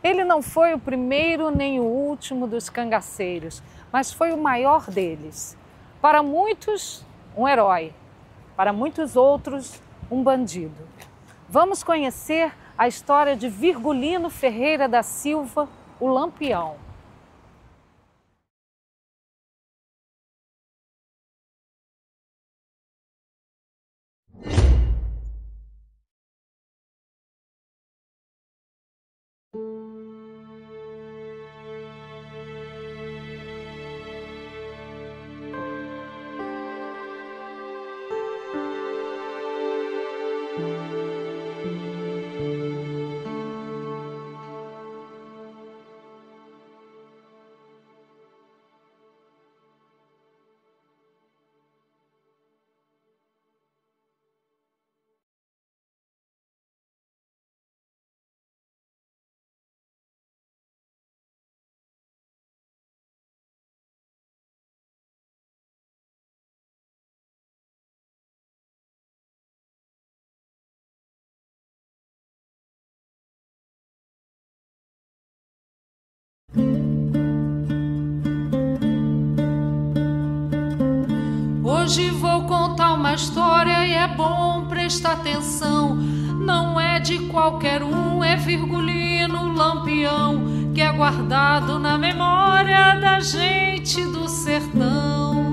Ele não foi o primeiro nem o último dos cangaceiros, mas foi o maior deles. Para muitos, um herói. Para muitos outros, um bandido. Vamos conhecer a história de Virgulino Ferreira da Silva, o Lampião. Hoje vou contar uma história e é bom prestar atenção. Não é de qualquer um, é Virgulino Lampião, que é guardado na memória da gente do sertão.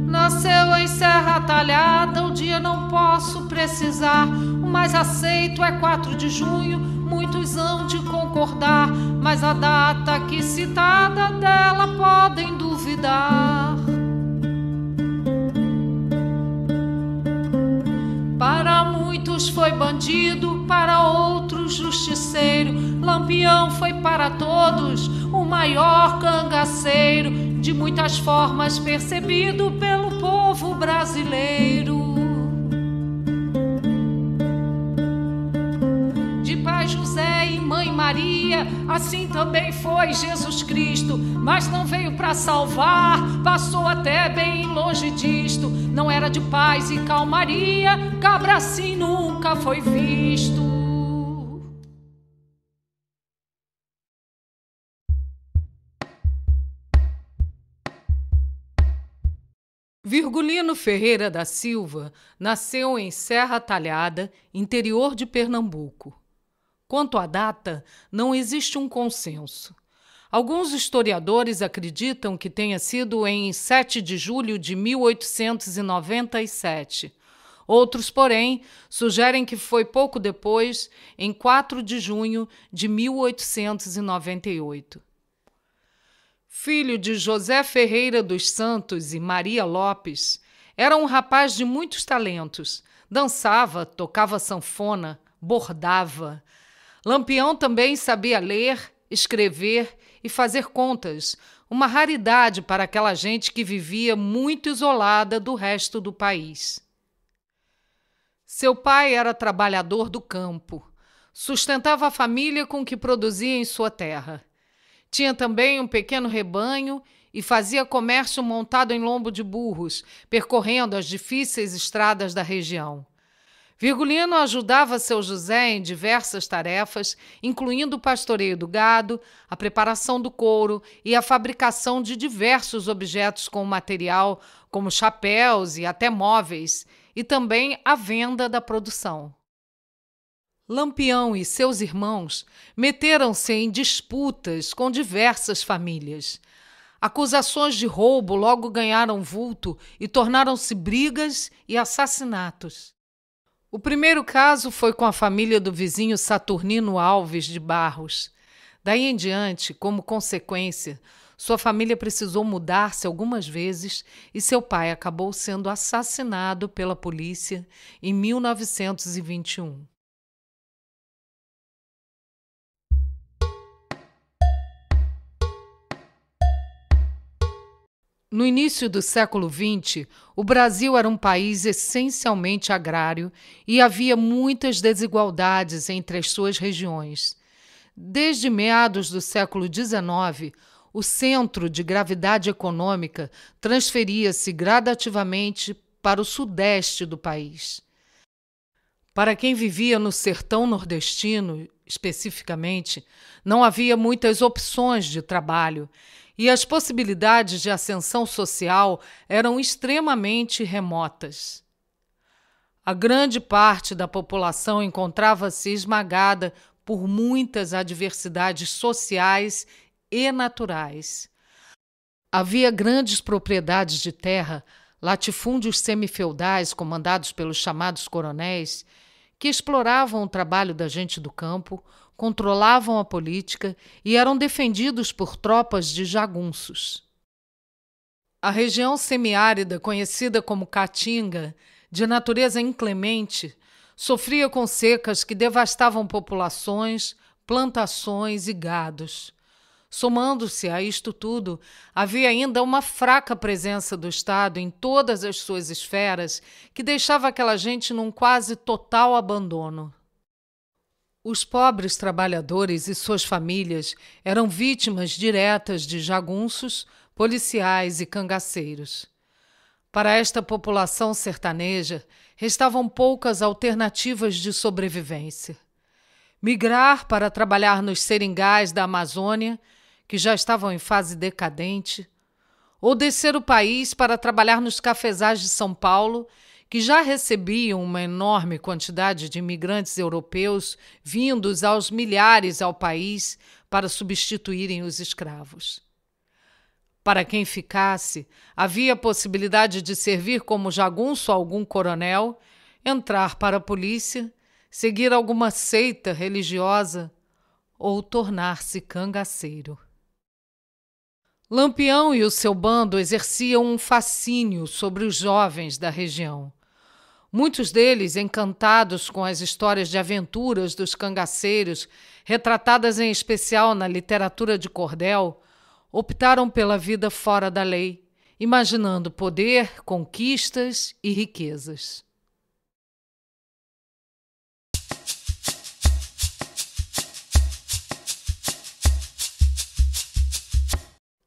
Nasceu em Serra Talhada, o dia não posso precisar. O mais aceito é 4 de junho, muitos hão de concordar, mas a data aqui citada dela podem duvidar. Para muitos foi bandido, para outros justiceiro. Lampião foi para todos o maior cangaceiro, de muitas formas percebido pelo povo brasileiro. De pai José e mãe Maria, assim também foi Jesus Cristo, mas não veio para salvar, passou até bem longe disto. Não era de paz e calmaria, cabra assim nunca foi visto. Virgulino Ferreira da Silva nasceu em Serra Talhada, interior de Pernambuco. Quanto à data, não existe um consenso. Alguns historiadores acreditam que tenha sido em 7 de julho de 1897. Outros, porém, sugerem que foi pouco depois, em 4 de junho de 1898. Filho de José Ferreira dos Santos e Maria Lopes, era um rapaz de muitos talentos. Dançava, tocava sanfona, bordava. Lampião também sabia ler, escrever e fazer contas, uma raridade para aquela gente que vivia muito isolada do resto do país. Seu pai era trabalhador do campo, sustentava a família com o que produzia em sua terra. Tinha também um pequeno rebanho e fazia comércio montado em lombo de burros, percorrendo as difíceis estradas da região. Virgulino ajudava seu José em diversas tarefas, incluindo o pastoreio do gado, a preparação do couro e a fabricação de diversos objetos com material, como chapéus e até móveis, e também a venda da produção. Lampião e seus irmãos meteram-se em disputas com diversas famílias. Acusações de roubo logo ganharam vulto e tornaram-se brigas e assassinatos. O primeiro caso foi com a família do vizinho Saturnino Alves de Barros. Daí em diante, como consequência, sua família precisou mudar-se algumas vezes e seu pai acabou sendo assassinado pela polícia em 1921. No início do século XX, o Brasil era um país essencialmente agrário e havia muitas desigualdades entre as suas regiões. Desde meados do século XIX, o centro de gravidade econômica transferia-se gradativamente para o sudeste do país. Para quem vivia no sertão nordestino, especificamente, não havia muitas opções de trabalho e as possibilidades de ascensão social eram extremamente remotas. A grande parte da população encontrava-se esmagada por muitas adversidades sociais e naturais. Havia grandes propriedades de terra, latifúndios semifeudais comandados pelos chamados coronéis, que exploravam o trabalho da gente do campo, controlavam a política e eram defendidos por tropas de jagunços. A região semiárida, conhecida como Caatinga, de natureza inclemente, sofria com secas que devastavam populações, plantações e gados. Somando-se a isto tudo, havia ainda uma fraca presença do Estado em todas as suas esferas que deixava aquela gente num quase total abandono. Os pobres trabalhadores e suas famílias eram vítimas diretas de jagunços, policiais e cangaceiros. Para esta população sertaneja, restavam poucas alternativas de sobrevivência. Migrar para trabalhar nos seringais da Amazônia, que já estavam em fase decadente, ou descer o país para trabalhar nos cafezais de São Paulo, que já recebiam uma enorme quantidade de imigrantes europeus vindos aos milhares ao país para substituírem os escravos. Para quem ficasse, havia a possibilidade de servir como jagunço a algum coronel, entrar para a polícia, seguir alguma seita religiosa ou tornar-se cangaceiro. Lampião e o seu bando exerciam um fascínio sobre os jovens da região. Muitos deles, encantados com as histórias de aventuras dos cangaceiros, retratadas em especial na literatura de cordel, optaram pela vida fora da lei, imaginando poder, conquistas e riquezas.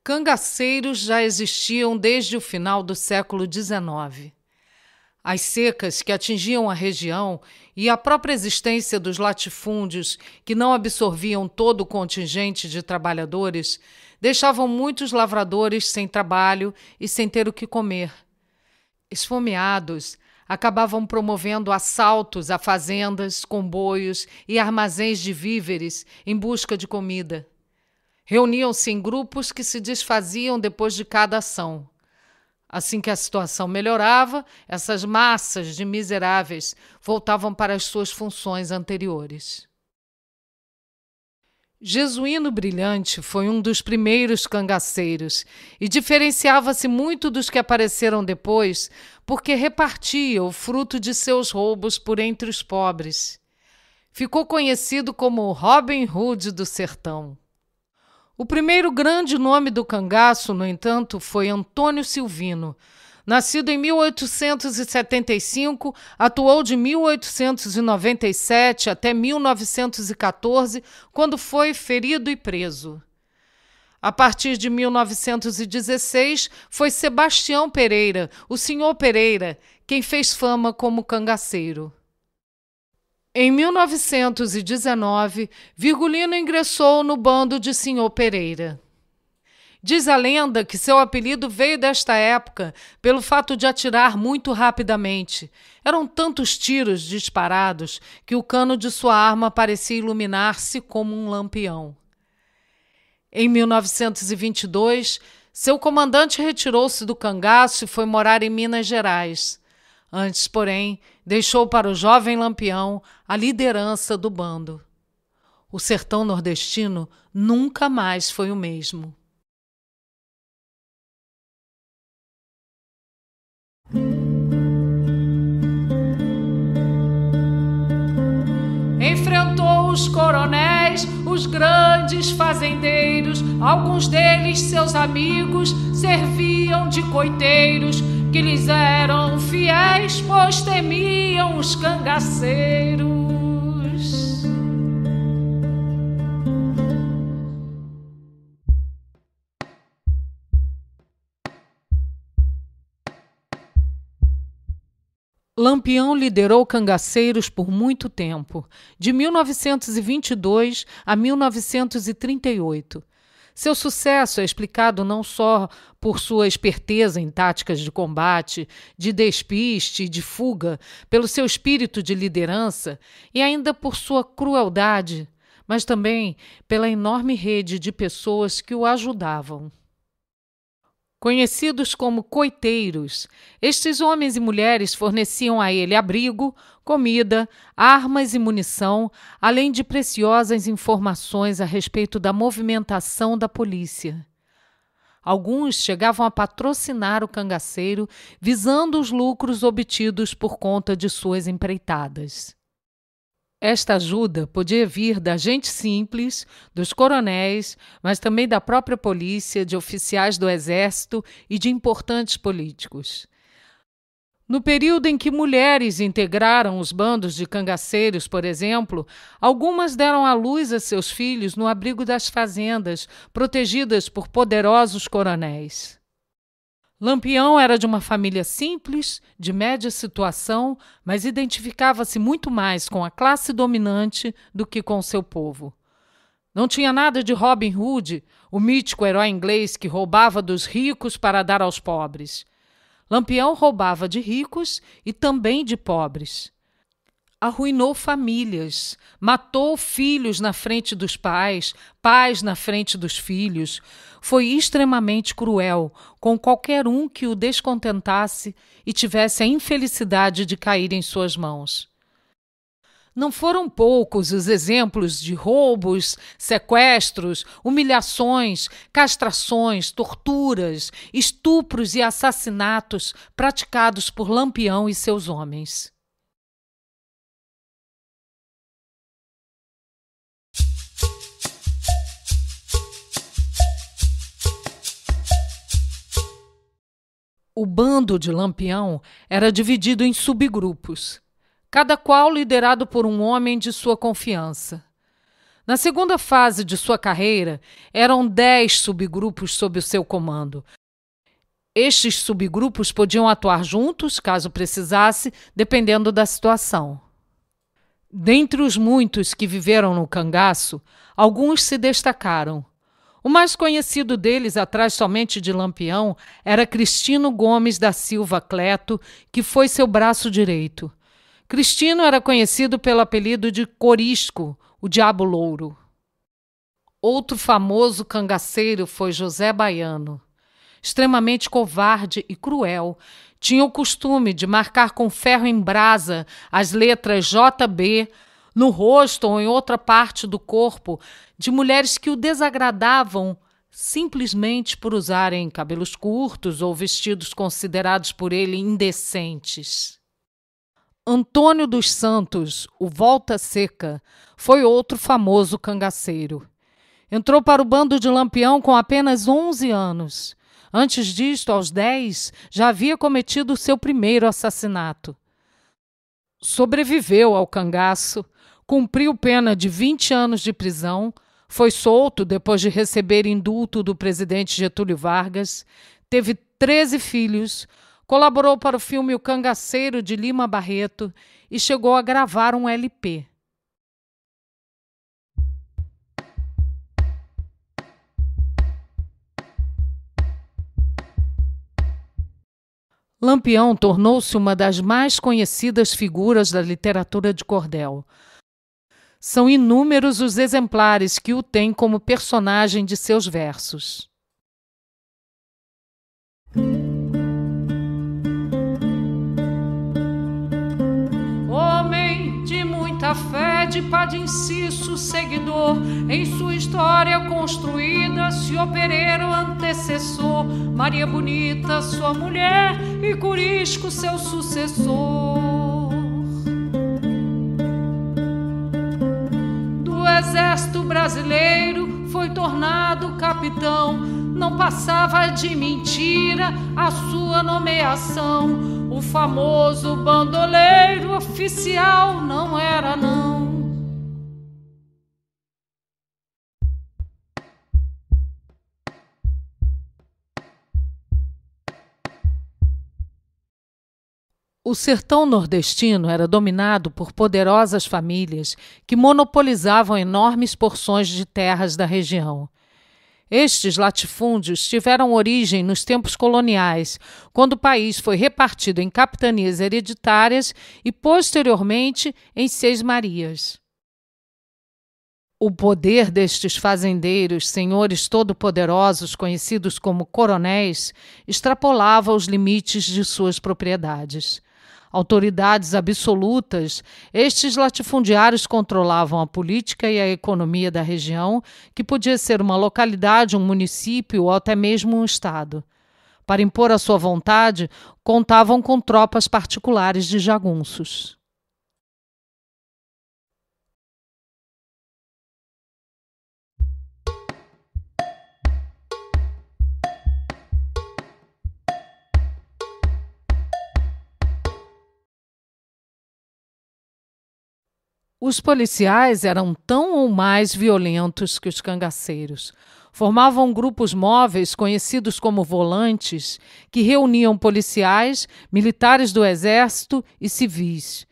Cangaceiros já existiam desde o final do século XIX. As secas que atingiam a região e a própria existência dos latifúndios, que não absorviam todo o contingente de trabalhadores, deixavam muitos lavradores sem trabalho e sem ter o que comer. Esfomeados, acabavam promovendo assaltos a fazendas, comboios e armazéns de víveres em busca de comida. Reuniam-se em grupos que se desfaziam depois de cada ação. Assim que a situação melhorava, essas massas de miseráveis voltavam para as suas funções anteriores. Jesuíno Brilhante foi um dos primeiros cangaceiros e diferenciava-se muito dos que apareceram depois porque repartia o fruto de seus roubos por entre os pobres. Ficou conhecido como Robin Hood do sertão. O primeiro grande nome do cangaço, no entanto, foi Antônio Silvino. Nascido em 1875, atuou de 1897 até 1914, quando foi ferido e preso. A partir de 1916, foi Sebastião Pereira, o Senhor Pereira, quem fez fama como cangaceiro. Em 1919, Virgulino ingressou no bando de Senhor Pereira. Diz a lenda que seu apelido veio desta época pelo fato de atirar muito rapidamente. Eram tantos tiros disparados que o cano de sua arma parecia iluminar-se como um lampião. Em 1922, seu comandante retirou-se do cangaço e foi morar em Minas Gerais. Antes, porém, deixou para o jovem Lampião a liderança do bando. O sertão nordestino nunca mais foi o mesmo. Enfrentou os coronéis, os grandes fazendeiros, alguns deles seus amigos serviam de coiteiros, que lhes eram fiéis, pois temiam os cangaceiros. Lampião liderou cangaceiros por muito tempo, de 1922 a 1938. Seu sucesso é explicado não só por sua esperteza em táticas de combate, de despiste e de fuga, pelo seu espírito de liderança e ainda por sua crueldade, mas também pela enorme rede de pessoas que o ajudavam. Conhecidos como coiteiros, estes homens e mulheres forneciam a ele abrigo, comida, armas e munição, além de preciosas informações a respeito da movimentação da polícia. Alguns chegavam a patrocinar o cangaceiro, visando os lucros obtidos por conta de suas empreitadas. Esta ajuda podia vir da gente simples, dos coronéis, mas também da própria polícia, de oficiais do exército e de importantes políticos. No período em que mulheres integraram os bandos de cangaceiros, por exemplo, algumas deram à luz a seus filhos no abrigo das fazendas, protegidas por poderosos coronéis. Lampião era de uma família simples, de média situação, mas identificava-se muito mais com a classe dominante do que com seu povo. Não tinha nada de Robin Hood, o mítico herói inglês que roubava dos ricos para dar aos pobres. Lampião roubava de ricos e também de pobres. Arruinou famílias, matou filhos na frente dos pais, pais na frente dos filhos. Foi extremamente cruel com qualquer um que o descontentasse e tivesse a infelicidade de cair em suas mãos. Não foram poucos os exemplos de roubos, sequestros, humilhações, castrações, torturas, estupros e assassinatos praticados por Lampião e seus homens. O bando de Lampião era dividido em subgrupos, cada qual liderado por um homem de sua confiança. Na segunda fase de sua carreira, eram 10 subgrupos sob o seu comando. Estes subgrupos podiam atuar juntos, caso precisasse, dependendo da situação. Dentre os muitos que viveram no cangaço, alguns se destacaram. O mais conhecido deles, atrás somente de Lampião, era Cristino Gomes da Silva Cleto, que foi seu braço direito. Cristino era conhecido pelo apelido de Corisco, o Diabo Louro. Outro famoso cangaceiro foi José Baiano. Extremamente covarde e cruel, tinha o costume de marcar com ferro em brasa as letras JB no rosto ou em outra parte do corpo de mulheres que o desagradavam simplesmente por usarem cabelos curtos ou vestidos considerados por ele indecentes. Antônio dos Santos, o Volta Seca, foi outro famoso cangaceiro. Entrou para o bando de Lampião com apenas 11 anos. Antes disto, aos 10, já havia cometido seu primeiro assassinato. Sobreviveu ao cangaço, cumpriu pena de 20 anos de prisão, foi solto depois de receber indulto do presidente Getúlio Vargas, teve 13 filhos, colaborou para o filme O Cangaceiro de Lima Barreto e chegou a gravar um LP. Lampião tornou-se uma das mais conhecidas figuras da literatura de cordel. São inúmeros os exemplares que o têm como personagem de seus versos. Homem de muita fé, de padinciço seguidor, em sua história construída, se opereiro antecessor, Maria Bonita, sua mulher, e Corisco, seu sucessor. Do exército brasileiro foi tornado capitão, não passava de mentira a sua nomeação. O famoso bandoleiro oficial não era não. O sertão nordestino era dominado por poderosas famílias que monopolizavam enormes porções de terras da região. Estes latifúndios tiveram origem nos tempos coloniais, quando o país foi repartido em capitanias hereditárias e, posteriormente, em seis-marias. O poder destes fazendeiros, senhores todo-poderosos, conhecidos como coronéis, extrapolava os limites de suas propriedades. Autoridades absolutas, estes latifundiários controlavam a política e a economia da região, que podia ser uma localidade, um município ou até mesmo um estado. Para impor a sua vontade, contavam com tropas particulares de jagunços. Os policiais eram tão ou mais violentos que os cangaceiros. Formavam grupos móveis conhecidos como volantes, que reuniam policiais, militares do exército e civis.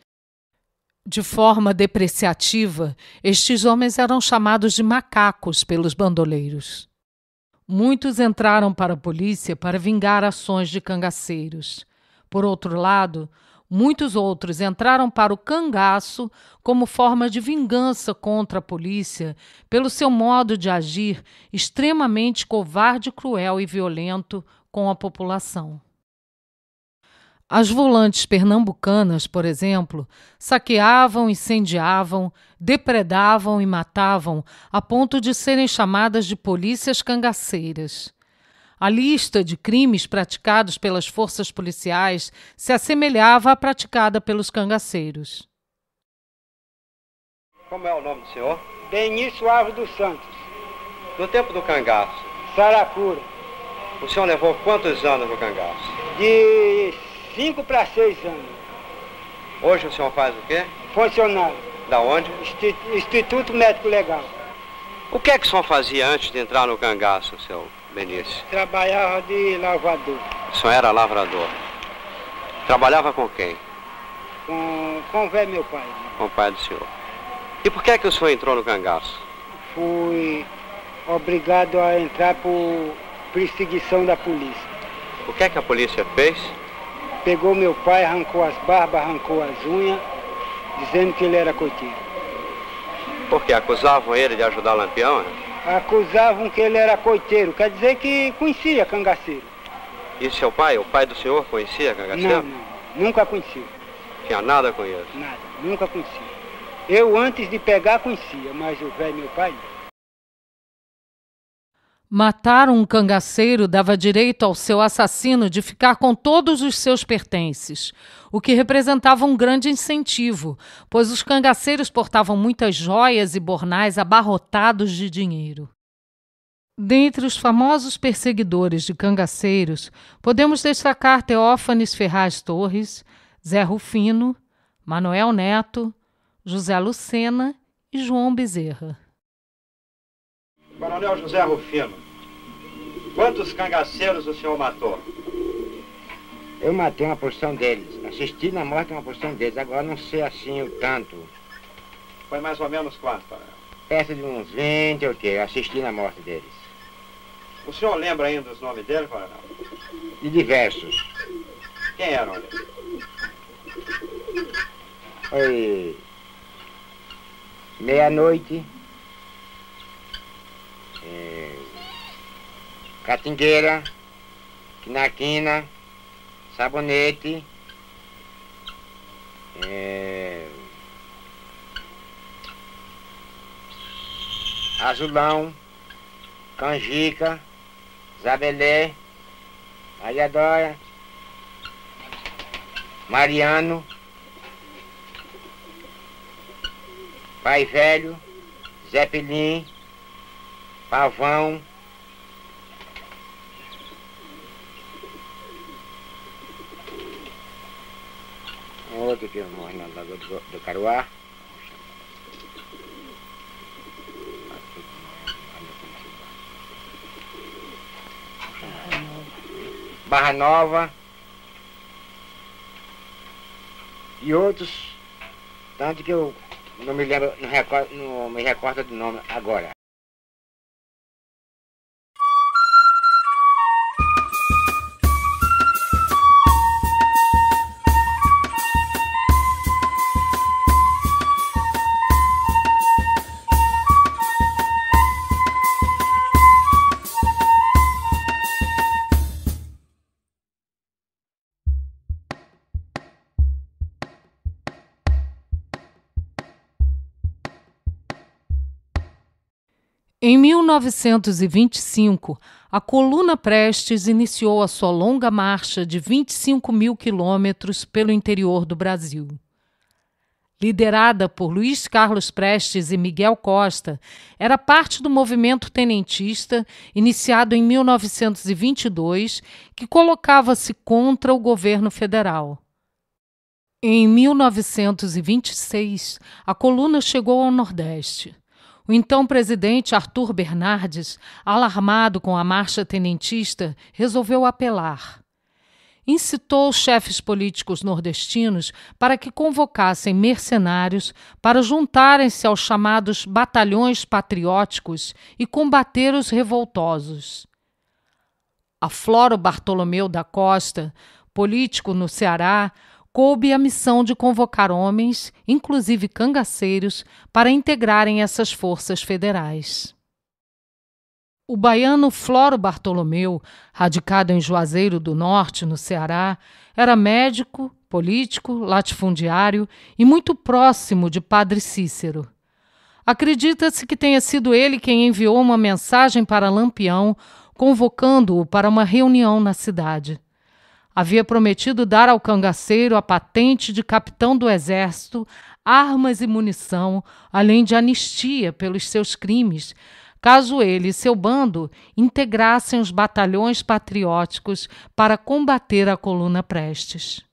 De forma depreciativa, estes homens eram chamados de macacos pelos bandoleiros. Muitos entraram para a polícia para vingar ações de cangaceiros. Por outro lado, muitos outros entraram para o cangaço como forma de vingança contra a polícia pelo seu modo de agir extremamente covarde, cruel e violento com a população. As volantes pernambucanas, por exemplo, saqueavam, incendiavam, depredavam e matavam a ponto de serem chamadas de polícias cangaceiras. A lista de crimes praticados pelas forças policiais se assemelhava à praticada pelos cangaceiros. Como é o nome do senhor? Benício Alves dos Santos. No tempo do cangaço, Saracura. o senhor levou quantos anos no cangaço? De 5 para 6 anos. Hoje o senhor faz o quê? Funcionário. Da onde? Instituto Médico Legal. O que é que o senhor fazia antes de entrar no cangaço, seu Benício? Trabalhava de lavrador. O senhor era lavrador. Trabalhava com quem? Com o velho meu pai. Com o pai do senhor. E por que é que o senhor entrou no cangaço? Fui obrigado a entrar por perseguição da polícia. O que é que a polícia fez? Pegou meu pai, arrancou as barbas, arrancou as unhas, dizendo que ele era coiteiro. Porque acusavam ele de ajudar o Lampião, né? Acusavam que ele era coiteiro, quer dizer que conhecia cangaceiro. E seu pai, o pai do senhor, conhecia cangaceiro? Não, nunca conheci. Tinha nada com isso? Nada, nunca conheci. Eu, antes de pegar, conhecia, mas o velho meu pai não. Matar um cangaceiro dava direito ao seu assassino de ficar com todos os seus pertences, o que representava um grande incentivo, pois os cangaceiros portavam muitas joias e bornais abarrotados de dinheiro. Dentre os famosos perseguidores de cangaceiros, podemos destacar Teófanes Ferraz Torres, Zé Rufino, Manoel Neto, José Lucena e João Bezerra. Coronel José Rufino, quantos cangaceiros o senhor matou? Eu matei uma porção deles, assisti na morte uma porção deles, agora não sei assim o tanto. Foi mais ou menos quanto, coronel? Peça de uns 20 ou quê, assisti na morte deles. O senhor lembra ainda os nomes dele, coronel? De diversos. Quem eram eles? Foi Meia-Noite, Catingueira, Quinaquina, Sabonete, Azulão, Canjica, Zabelé, Ayadóia, Mariano, Pai Velho, Zé Pelim, Pavão, outro que morre na Lagoa do Caruá. Barra Nova, e outros, tanto que eu não me lembro, não me recordo do nome agora. Em 1925, a Coluna Prestes iniciou a sua longa marcha de 25 mil quilômetros pelo interior do Brasil. Liderada por Luiz Carlos Prestes e Miguel Costa, era parte do movimento tenentista iniciado em 1922, que colocava-se contra o governo federal. Em 1926, a coluna chegou ao Nordeste. O então presidente Arthur Bernardes, alarmado com a marcha tenentista, resolveu apelar. Incitou os chefes políticos nordestinos para que convocassem mercenários para juntarem-se aos chamados batalhões patrióticos e combater os revoltosos. A Floro Bartolomeu da Costa, político no Ceará, coube a missão de convocar homens, inclusive cangaceiros, para integrarem essas forças federais. O baiano Floro Bartolomeu, radicado em Juazeiro do Norte, no Ceará, era médico, político, latifundiário e muito próximo de Padre Cícero. Acredita-se que tenha sido ele quem enviou uma mensagem para Lampião, convocando-o para uma reunião na cidade. Havia prometido dar ao cangaceiro a patente de capitão do exército, armas e munição, além de anistia pelos seus crimes, caso ele e seu bando integrassem os batalhões patrióticos para combater a Coluna Prestes.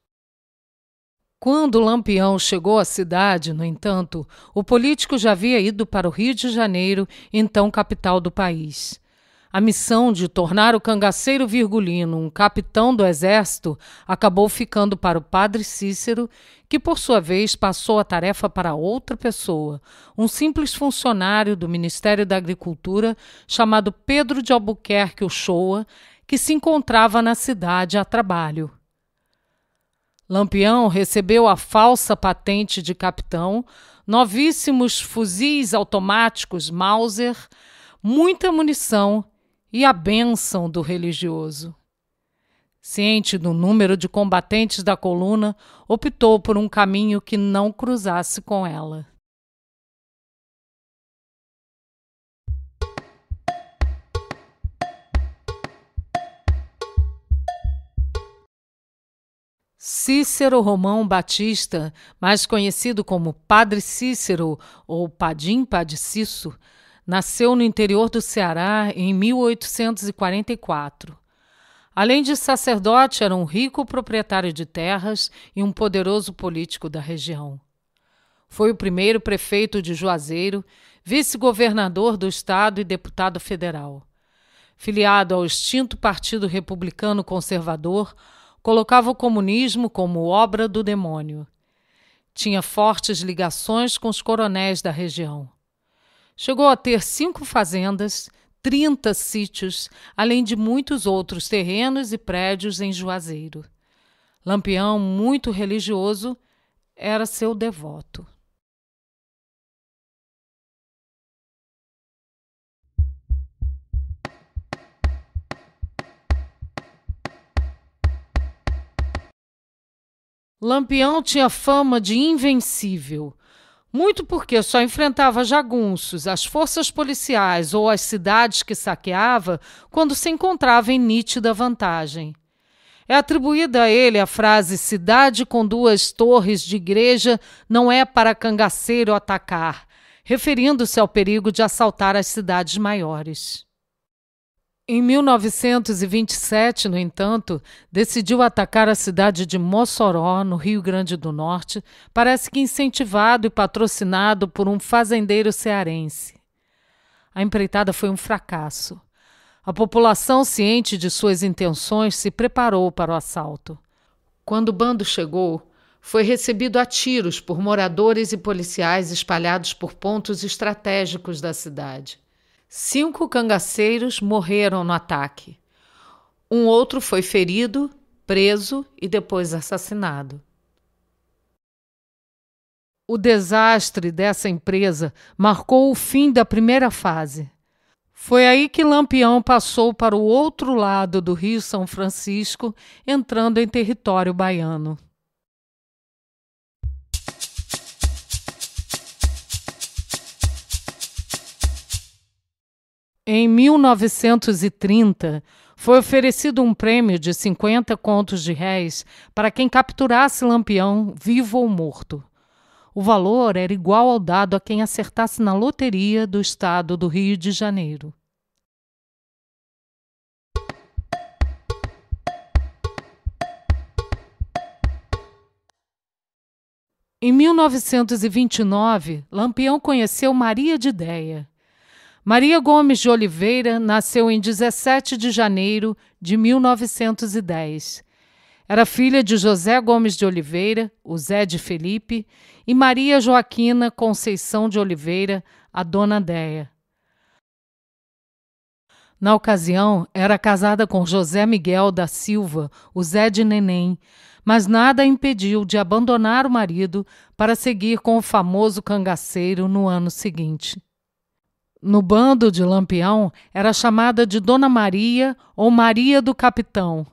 Quando Lampião chegou à cidade, no entanto, o político já havia ido para o Rio de Janeiro, então capital do país. A missão de tornar o cangaceiro virgulino um capitão do exército acabou ficando para o Padre Cícero, que por sua vez passou a tarefa para outra pessoa, um simples funcionário do Ministério da Agricultura chamado Pedro de Albuquerque Uchoa, que se encontrava na cidade a trabalho. Lampião recebeu a falsa patente de capitão, novíssimos fuzis automáticos Mauser, muita munição e a bênção do religioso. Ciente do número de combatentes da coluna, optou por um caminho que não cruzasse com ela. Cícero Romão Batista, mais conhecido como Padre Cícero ou Padim Padiciço, nasceu no interior do Ceará em 1844. Além de sacerdote, era um rico proprietário de terras e um poderoso político da região. Foi o primeiro prefeito de Juazeiro, vice-governador do estado e deputado federal. Filiado ao extinto Partido Republicano Conservador, colocava o comunismo como obra do demônio. Tinha fortes ligações com os coronéis da região. Chegou a ter 5 fazendas, 30 sítios, além de muitos outros terrenos e prédios em Juazeiro. Lampião, muito religioso, era seu devoto. Lampião tinha fama de invencível, muito porque só enfrentava jagunços, as forças policiais ou as cidades que saqueava quando se encontrava em nítida vantagem. É atribuída a ele a frase "cidade com 2 torres de igreja não é para cangaceiro atacar", referindo-se ao perigo de assaltar as cidades maiores. Em 1927, no entanto, decidiu atacar a cidade de Mossoró, no Rio Grande do Norte, parece que incentivado e patrocinado por um fazendeiro cearense. A empreitada foi um fracasso. A população, ciente de suas intenções, se preparou para o assalto. Quando o bando chegou, foi recebido a tiros por moradores e policiais espalhados por pontos estratégicos da cidade. 5 cangaceiros morreram no ataque. Um outro foi ferido, preso e depois assassinado. O desastre dessa empresa marcou o fim da primeira fase. Foi aí que Lampião passou para o outro lado do Rio São Francisco, entrando em território baiano. Em 1930, foi oferecido um prêmio de 50 contos de réis para quem capturasse Lampião, vivo ou morto. O valor era igual ao dado a quem acertasse na loteria do estado do Rio de Janeiro. Em 1929, Lampião conheceu Maria de Déia. Maria Gomes de Oliveira nasceu em 17 de janeiro de 1910. Era filha de José Gomes de Oliveira, o Zé de Felipe, e Maria Joaquina Conceição de Oliveira, a Dona Déia. Na ocasião, era casada com José Miguel da Silva, o Zé de Neném, mas nada a impediu de abandonar o marido para seguir com o famoso cangaceiro no ano seguinte. No bando de Lampião, era chamada de Dona Maria ou Maria do Capitão.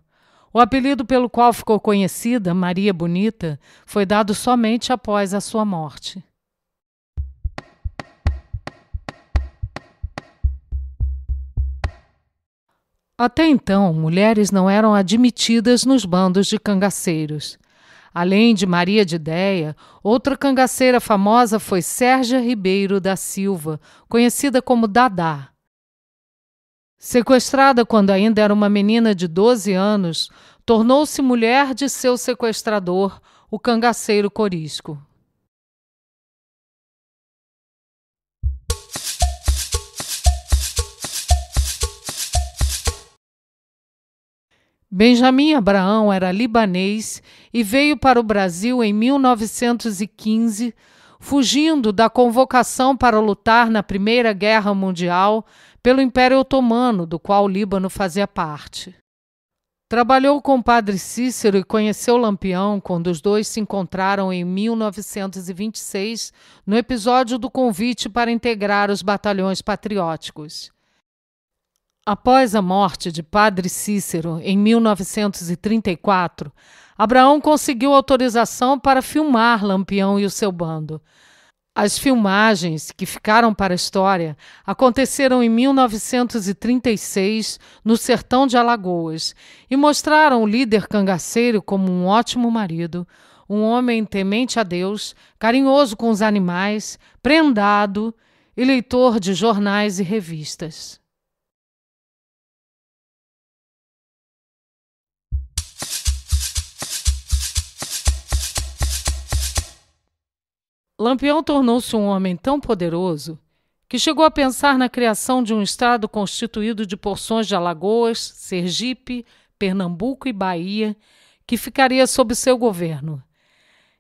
O apelido pelo qual ficou conhecida, Maria Bonita, foi dado somente após a sua morte. Até então, mulheres não eram admitidas nos bandos de cangaceiros. Além de Maria de Déia, outra cangaceira famosa foi Sérgia Ribeiro da Silva, conhecida como Dadá. Sequestrada quando ainda era uma menina de 12 anos, tornou-se mulher de seu sequestrador, o cangaceiro Corisco. Benjamin Abraão era libanês e veio para o Brasil em 1915, fugindo da convocação para lutar na Primeira Guerra Mundial pelo Império Otomano, do qual o Líbano fazia parte. Trabalhou com o padre Cícero e conheceu Lampião quando os dois se encontraram em 1926, no episódio do convite para integrar os batalhões patrióticos. Após a morte de padre Cícero, em 1934, Abraão conseguiu autorização para filmar Lampião e o seu bando. As filmagens, que ficaram para a história, aconteceram em 1936, no sertão de Alagoas, e mostraram o líder cangaceiro como um ótimo marido, um homem temente a Deus, carinhoso com os animais, prendado e leitor de jornais e revistas. Lampião tornou-se um homem tão poderoso que chegou a pensar na criação de um estado constituído de porções de Alagoas, Sergipe, Pernambuco e Bahia, que ficaria sob seu governo.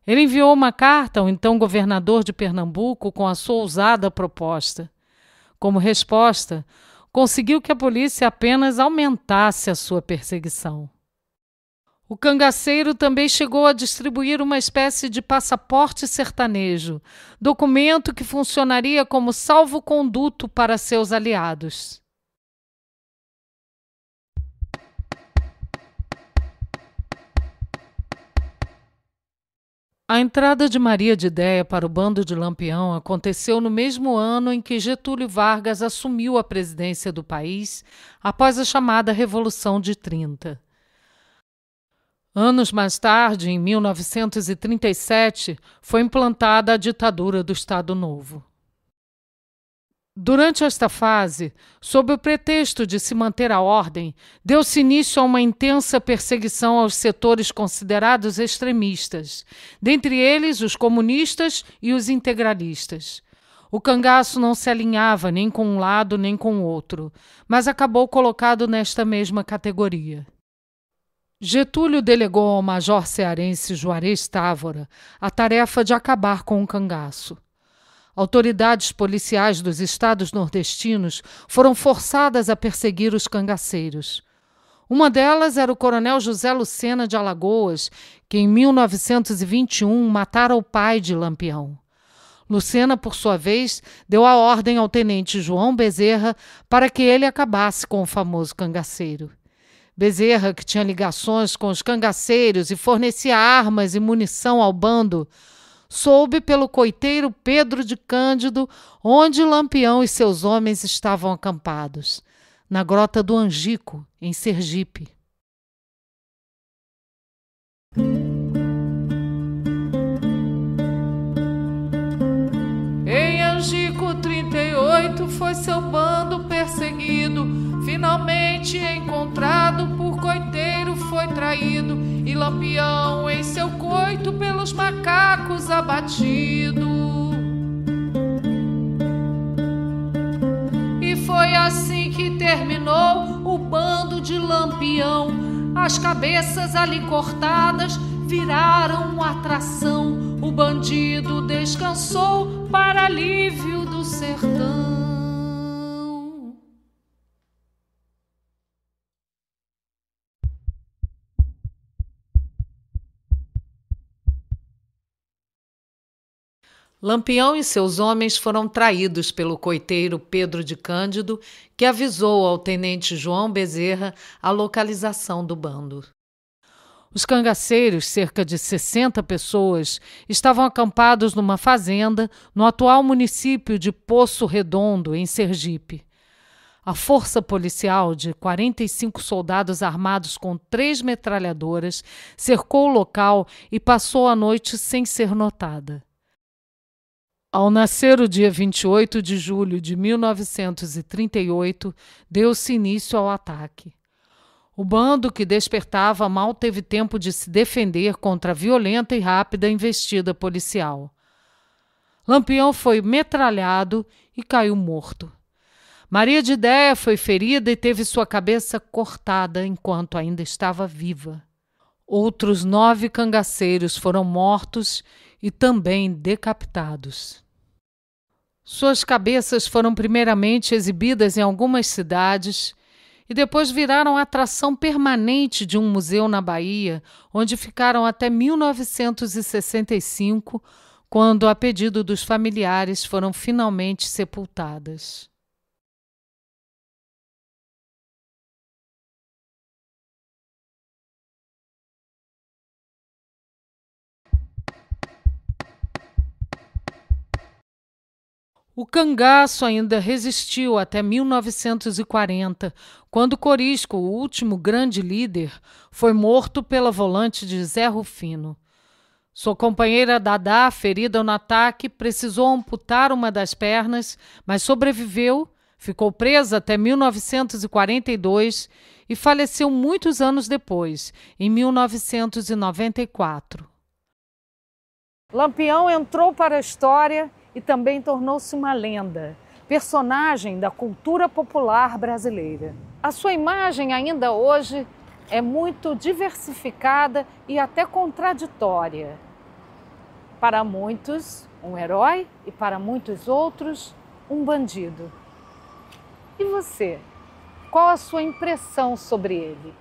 Ele enviou uma carta ao então governador de Pernambuco com a sua ousada proposta. Como resposta, conseguiu que a polícia apenas aumentasse a sua perseguição. O cangaceiro também chegou a distribuir uma espécie de passaporte sertanejo, documento que funcionaria como salvo-conduto para seus aliados. A entrada de Maria de Déia para o bando de Lampião aconteceu no mesmo ano em que Getúlio Vargas assumiu a presidência do país após a chamada Revolução de 30. Anos mais tarde, em 1937, foi implantada a ditadura do Estado Novo. Durante esta fase, sob o pretexto de se manter a ordem, deu-se início a uma intensa perseguição aos setores considerados extremistas, dentre eles os comunistas e os integralistas. O cangaço não se alinhava nem com um lado nem com o outro, mas acabou colocado nesta mesma categoria. Getúlio delegou ao major cearense Juarez Távora a tarefa de acabar com o cangaço. Autoridades policiais dos estados nordestinos foram forçadas a perseguir os cangaceiros. Uma delas era o coronel José Lucena de Alagoas, que em 1921 matara o pai de Lampião. Lucena, por sua vez, deu a ordem ao tenente João Bezerra para que ele acabasse com o famoso cangaceiro. Bezerra, que tinha ligações com os cangaceiros e fornecia armas e munição ao bando, soube pelo coiteiro Pedro de Cândido onde Lampião e seus homens estavam acampados, na Grota do Angico, em Sergipe. Em Angico 38 foi seu bando perseguido, finalmente encontrado por coiteiro foi traído, e Lampião em seu coito pelos macacos abatido. E foi assim que terminou o bando de Lampião. As cabeças ali cortadas viraram atração. O bandido descansou para alívio do sertão. Lampião e seus homens foram traídos pelo coiteiro Pedro de Cândido, que avisou ao tenente João Bezerra a localização do bando. Os cangaceiros, cerca de 60 pessoas, estavam acampados numa fazenda no atual município de Poço Redondo, em Sergipe. A força policial de 45 soldados armados com 3 metralhadoras cercou o local e passou a noite sem ser notada. Ao nascer o dia 28 de julho de 1938, deu-se início ao ataque. O bando que despertava mal teve tempo de se defender contra a violenta e rápida investida policial. Lampião foi metralhado e caiu morto. Maria de Déia foi ferida e teve sua cabeça cortada enquanto ainda estava viva. Outros 9 cangaceiros foram mortos e também decapitados. Suas cabeças foram primeiramente exibidas em algumas cidades e depois viraram atração permanente de um museu na Bahia, onde ficaram até 1965, quando, a pedido dos familiares, foram finalmente sepultadas. O cangaço ainda resistiu até 1940, quando Corisco, o último grande líder, foi morto pela volante de Zé Rufino. Sua companheira Dadá, ferida no ataque, precisou amputar uma das pernas, mas sobreviveu, ficou presa até 1942 e faleceu muitos anos depois, em 1994. Lampião entrou para a história e também tornou-se uma lenda, personagem da cultura popular brasileira. A sua imagem ainda hoje é muito diversificada e até contraditória. Para muitos, um herói e para muitos outros, um bandido. E você? Qual a sua impressão sobre ele?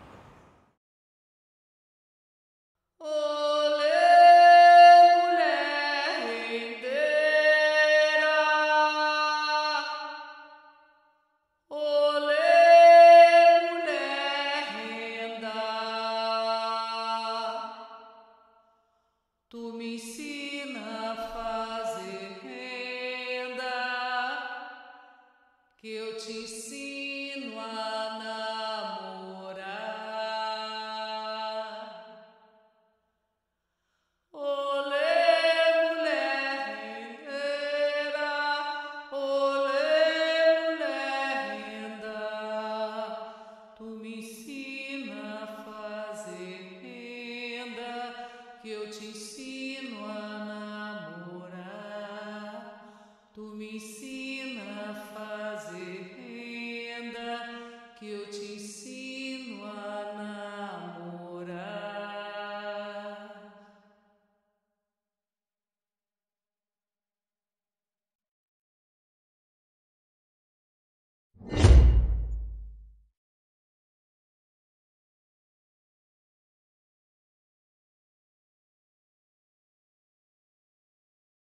Tu me ensina a fazer renda, que eu te ensino a nadar.